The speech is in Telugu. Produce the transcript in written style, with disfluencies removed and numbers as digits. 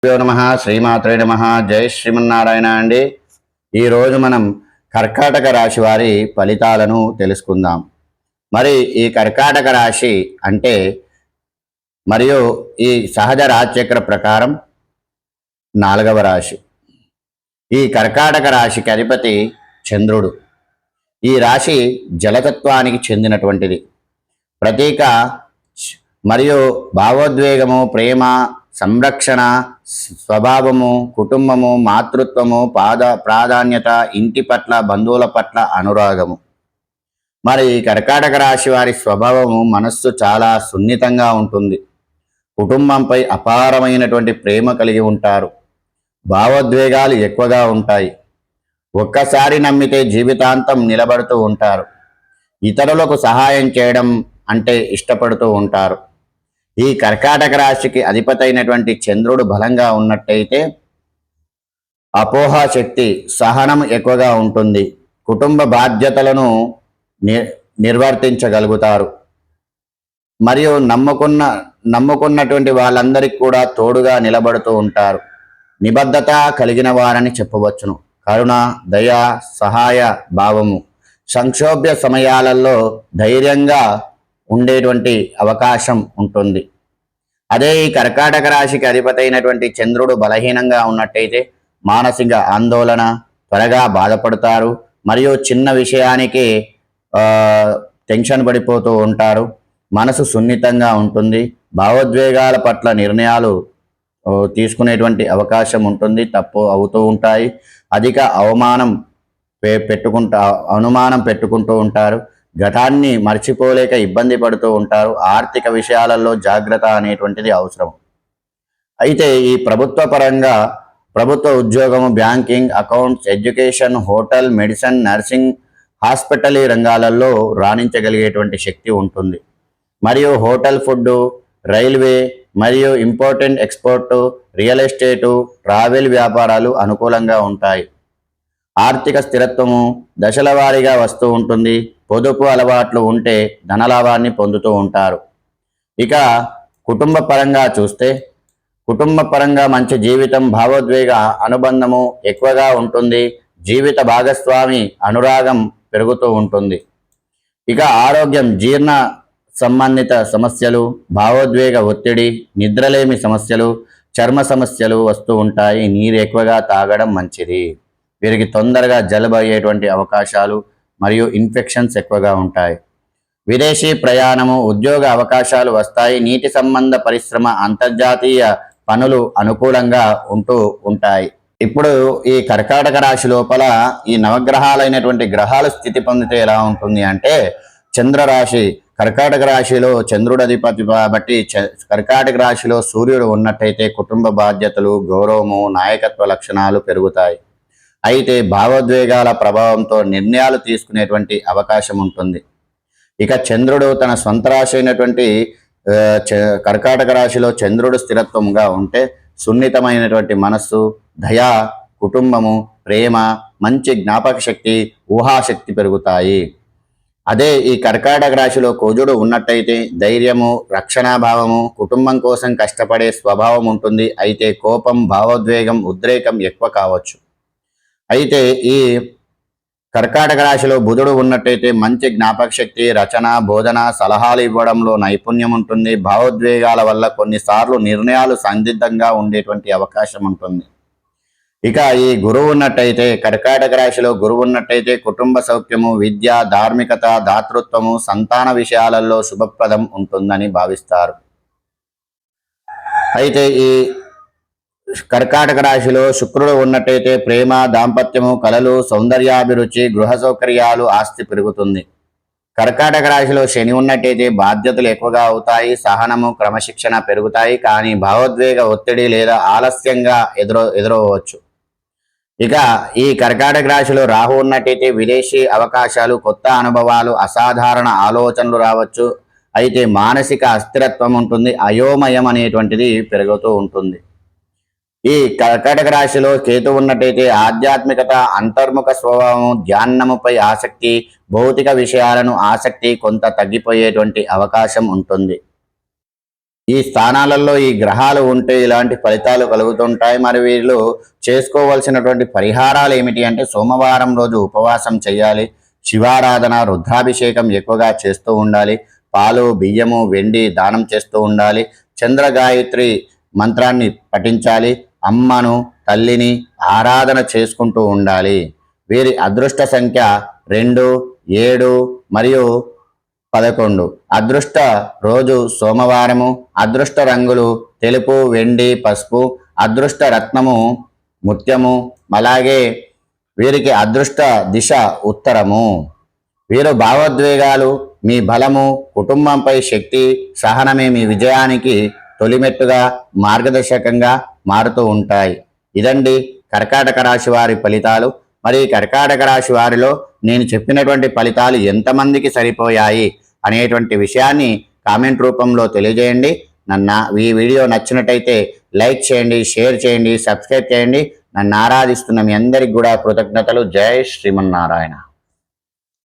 నమ శ్రీమాత్రే నమ జై శ్రీమన్నారాయణ అండి. ఈరోజు మనం కర్కాటక రాశి వారి ఫలితాలను తెలుసుకుందాం. మరి ఈ కర్కాటక రాశి అంటే మరియు ఈ సహజ రాశిచక్ర ప్రకారం 4వ రాశి. ఈ కర్కాటక రాశికి అధిపతి చంద్రుడు. ఈ రాశి జలతత్వానికి చెందినటువంటిది. ప్రతీక మరియు భావోద్వేగము, ప్రేమ, సంరక్షణ, స్వభావము, కుటుంబము, మాతృత్వము, ప్రాధాన్యత, ఇంటి పట్ల, బంధువుల పట్ల అనురాగము. మరి ఈ కర్కాటక రాశి వారి స్వభావము, మనస్సు చాలా సున్నితంగా ఉంటుంది. కుటుంబంపై అపారమైనటువంటి ప్రేమ కలిగి ఉంటారు. భావోద్వేగాలు ఎక్కువగా ఉంటాయి. ఒక్కసారి నమ్మితే జీవితాంతం నిలబడుతూ ఉంటారు. ఇతరులకు సహాయం చేయడం అంటే ఇష్టపడుతూ ఉంటారు. ఈ కర్కాటక రాశికి అధిపతి అయినటువంటి చంద్రుడు బలంగా ఉన్నట్టయితే అపోహ శక్తి, సహనం ఎక్కువగా ఉంటుంది. కుటుంబ బాధ్యతలను నిర్వర్తించగలుగుతారు. మరియు నమ్ముకున్నటువంటి వాళ్ళందరికీ కూడా తోడుగా నిలబడుతూ ఉంటారు. నిబద్ధత కలిగిన వారని చెప్పవచ్చును. కరుణ, దయ, సహాయ భావము. సంక్షోభ్య సమయాలలో ధైర్యంగా ఉండేటువంటి అవకాశం ఉంటుంది. అదే ఈ కర్కాటక రాశికి అధిపతి అయినటువంటి చంద్రుడు బలహీనంగా ఉన్నట్టయితే మానసిక ఆందోళన, త్వరగా బాధపడతారు. మరియు చిన్న విషయానికి టెన్షన్ పడిపోతూ ఉంటారు. మనసు సున్నితంగా ఉంటుంది. భావోద్వేగాల పట్ల నిర్ణయాలు తీసుకునేటువంటి అవకాశం ఉంటుంది. తప్పు అవుతూ ఉంటాయి. అధిక అనుమానం పెట్టుకుంటూ ఉంటారు. గతాన్ని మర్చిపోలేక ఇబ్బంది పడుతూ ఉంటారు. ఆర్థిక విషయాలలో జాగ్రత్త అనేటువంటిది అవసరం. అయితే ఈ ప్రభుత్వ ఉద్యోగము, banking, accounts, education, hotel, medicine, nursing, hospital రంగాలలో రాణించగలిగేటువంటి శక్తి ఉంటుంది. మరియు హోటల్, ఫుడ్, రైల్వే మరియు important export, real estate, travel వ్యాపారాలు అనుకూలంగా ఉంటాయి. ఆర్థిక స్థిరత్వము దశల వారీగా వస్తూ ఉంటుంది. పొదుపు అలవాట్లు ఉంటే ధనలాభాన్ని పొందుతూ ఉంటారు. ఇక కుటుంబ పరంగా చూస్తే మంచి జీవితం, భావోద్వేగ అనుబంధము ఎక్కువగా ఉంటుంది. జీవిత భాగస్వామి అనురాగం పెరుగుతూ ఉంటుంది. ఇక ఆరోగ్యం, జీర్ణ సంబంధిత సమస్యలు, భావోద్వేగ ఒత్తిడి, నిద్రలేమి సమస్యలు, చర్మ సమస్యలు వస్తూ ఉంటాయి. నీరు ఎక్కువగా తాగడం మంచిది. వీరికి తొందరగా జలుబు అయ్యేటువంటి అవకాశాలు మరియు ఇన్ఫెక్షన్స్ ఎక్కువగా ఉంటాయి. విదేశీ ప్రయాణము, ఉద్యోగ అవకాశాలు వస్తాయి. నీటి సంబంధ పరిశ్రమ, అంతర్జాతీయ పనులు అనుకూలంగా ఉంటూ ఉంటాయి. ఇప్పుడు ఈ కర్కాటక రాశి లోపల ఈ నవగ్రహాలైనటువంటి గ్రహాలు స్థితి పొందితే ఎలా ఉంటుంది అంటే, చంద్రరాశి కర్కాటక రాశిలో చంద్రుడు అధిపతి కాబట్టి కర్కాటక రాశిలో సూర్యుడు ఉన్నట్టయితే కుటుంబ బాధ్యతలు, గౌరవము, నాయకత్వ లక్షణాలు పెరుగుతాయి. అయితే భావోద్వేగాల ప్రభావంతో నిర్ణయాలు తీసుకునేటువంటి అవకాశం ఉంటుంది. ఇక చంద్రుడు తన సొంత రాశి అయినటువంటి కర్కాటక రాశిలో చంద్రుడు స్థిరత్వంగా ఉంటే సున్నితమైనటువంటి మనస్సు, దయ, కుటుంబము, ప్రేమ, మంచి జ్ఞాపక శక్తి, ఊహాశక్తి పెరుగుతాయి. అదే ఈ కర్కాటక రాశిలో కుజుడు ఉన్నట్టయితే ధైర్యము, రక్షణాభావము, కుటుంబం కోసం కష్టపడే స్వభావం ఉంటుంది. అయితే కోపం, భావోద్వేగం, ఉద్రేకం ఎక్కువ కావచ్చు. అయితే ఈ కర్కాటక రాశిలో బుధుడు ఉన్నట్టయితే మంచి జ్ఞాపక శక్తి, రచన, బోధన, సలహాలు ఇవ్వడంలో నైపుణ్యం ఉంటుంది. భావోద్వేగాల వల్ల కొన్నిసార్లు నిర్ణయాలు సందిగ్ధంగా ఉండేటువంటి అవకాశం ఉంటుంది. ఇక ఈ గురువు ఉన్నట్టయితే కర్కాటక రాశిలో గురువు ఉన్నట్టయితే కుటుంబ సౌఖ్యము, విద్య, ధార్మికత, దాతృత్వము, సంతాన విషయాలలో శుభప్రదం ఉంటుందని భావిస్తారు. అయితే ఈ కర్కాటక రాశిలో శుక్రుడు ఉన్నట్టయితే ప్రేమ, దాంపత్యము, కళలు, సౌందర్యాభిరుచి, గృహ సౌకర్యాలు, ఆస్తి పెరుగుతుంది. కర్కాటక రాశిలో శని ఉన్నట్టయితే బాధ్యతలు ఎక్కువగా అవుతాయి. సహనము, క్రమశిక్షణ పెరుగుతాయి. కానీ భావోద్వేగ ఒత్తిడి లేదా ఆలస్యంగా ఎదురవచ్చు. ఇక ఈ కర్కాటక రాశిలో రాహు ఉన్నట్టయితే విదేశీ అవకాశాలు, కొత్త అనుభవాలు, అసాధారణ ఆలోచనలు రావచ్చు. అయితే మానసిక అస్థిరత్వం ఉంటుంది. అయోమయం అనేటువంటిది పెరుగుతూ ఉంటుంది. ఈ కర్కాటక రాశిలో కేతు ఉన్నట్టయితే ఆధ్యాత్మికత, అంతర్ముఖ స్వభావం, ధ్యానముపై ఆసక్తి, భౌతిక విషయాలను ఆసక్తి కొంత తగ్గిపోయేటువంటి అవకాశం ఉంటుంది. ఈ స్థానాలలో ఈ గ్రహాలు ఉంటే ఇలాంటి ఫలితాలు కలుగుతుంటాయి. మరి వీళ్ళు చేసుకోవలసినటువంటి పరిహారాలు ఏమిటి అంటే, సోమవారం రోజు ఉపవాసం చేయాలి, శివారాధన రుద్రాభిషేకం ఎక్కువగా చేస్తూ ఉండాలి, పాలు బియ్యము వెండి దానం చేస్తూ ఉండాలి, చంద్ర గాయత్రి మంత్రాన్ని పఠించాలి, అమ్మను తల్లిని ఆరాధన చేసుకుంటూ ఉండాలి. వీరి అదృష్ట సంఖ్య 2, 7 మరియు 11. అదృష్ట రోజు సోమవారము. అదృష్ట రంగులు తెలుపు, వెండి, పసుపు. అదృష్ట రత్నము ముత్యము. అలాగే వీరికి అదృష్ట దిశ ఉత్తరము. వీరు భావోద్వేగాలు మీ బలము, కుటుంబంపై శక్తి, సహనమే మీ విజయానికి తొలిమెట్టుగా మార్గదర్శకంగా మారుతూ ఉంటాయి. ఇదండి కర్కాటక రాశి వారి ఫలితాలు. మరి కర్కాటక రాశి వారిలో నేను చెప్పినటువంటి ఫలితాలు ఎంతమందికి సరిపోయాయి అనేటువంటి విషయాన్ని కామెంట్ రూపంలో తెలియజేయండి. ఈ వీడియో నచ్చినట్టయితే లైక్ చేయండి, షేర్ చేయండి, సబ్స్క్రైబ్ చేయండి. నన్ను ఆరాధిస్తున్న మీ అందరికి కూడా కృతజ్ఞతలు. జై శ్రీమన్నారాయణ.